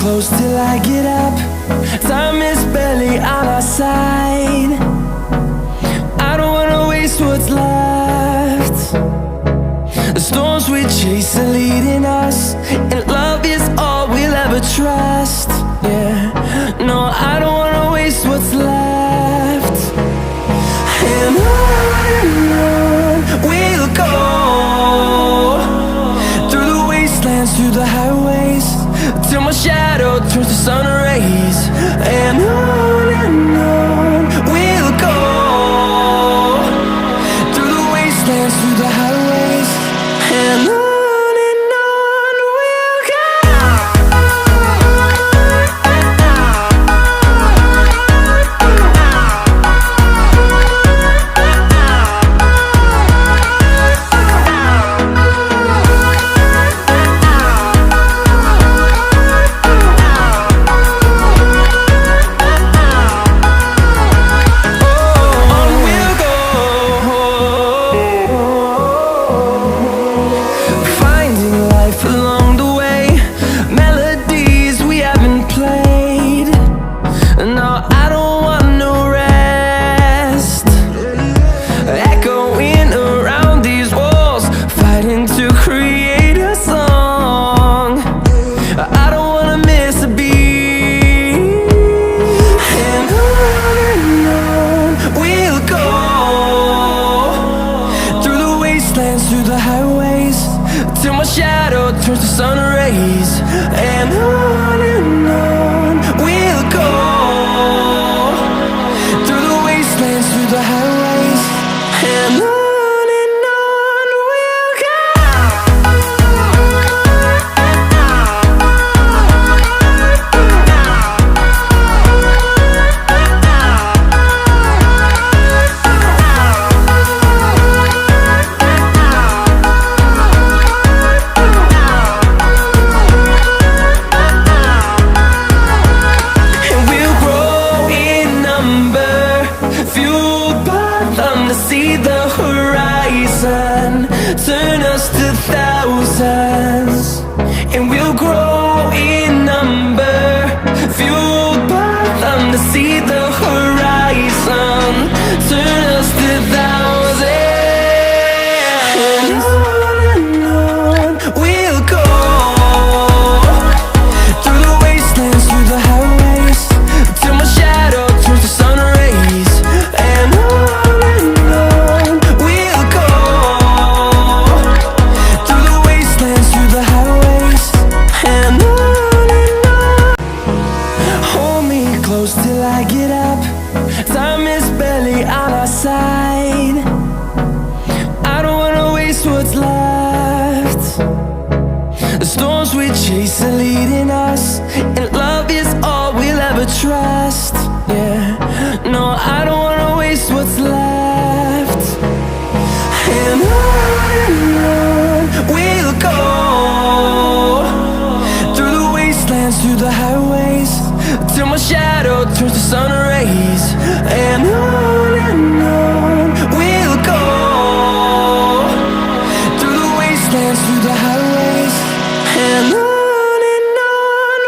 close till I get up. Time is barely on our side. I don't wanna waste what's left. The storms we chase are leading us, and love is all we'll ever trust. Yeah, no, I don't wanna waste what's left. And on we'll go, through the wastelands, through the highways, till my shadow turns to sun rays. And on we'll go, through the wastelands, through the highways, and on we'll go. Through the highways, till my shadow turns to sun rays. And on we'll go, through the wastelands, through the highways, and on we'll go. See the horizon turn us to thousands, and we'll grow in number, fueled by them. To see the horizon turn us to thousands, and on we'll go, through the wastelands, through the highways, till my shadow turns to sun rays. And till I get up, time is barely on our side. I don't wanna waste what's left. The storms we chase are leading us, and love is all we'll ever trust. Yeah, no, I don't wanna waste what's left. And on we'll go, through the wastelands, through the highways, till my shadow turns to sun rays. And on we'll go, through the wastelands, through the highways, and on. And on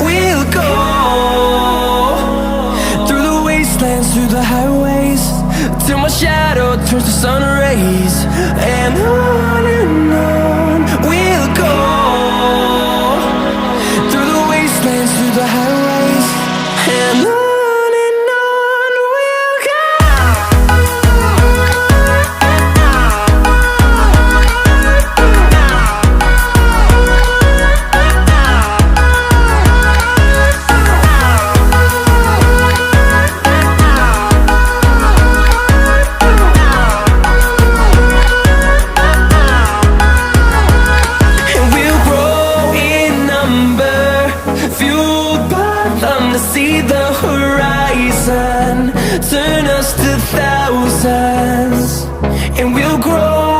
we'll go. Through the highways, till my shadow turns to sun rays. And on we'll go, through the wastelands, through the highways, and on we'll go. the horizon, turn us to thousands, and we'll grow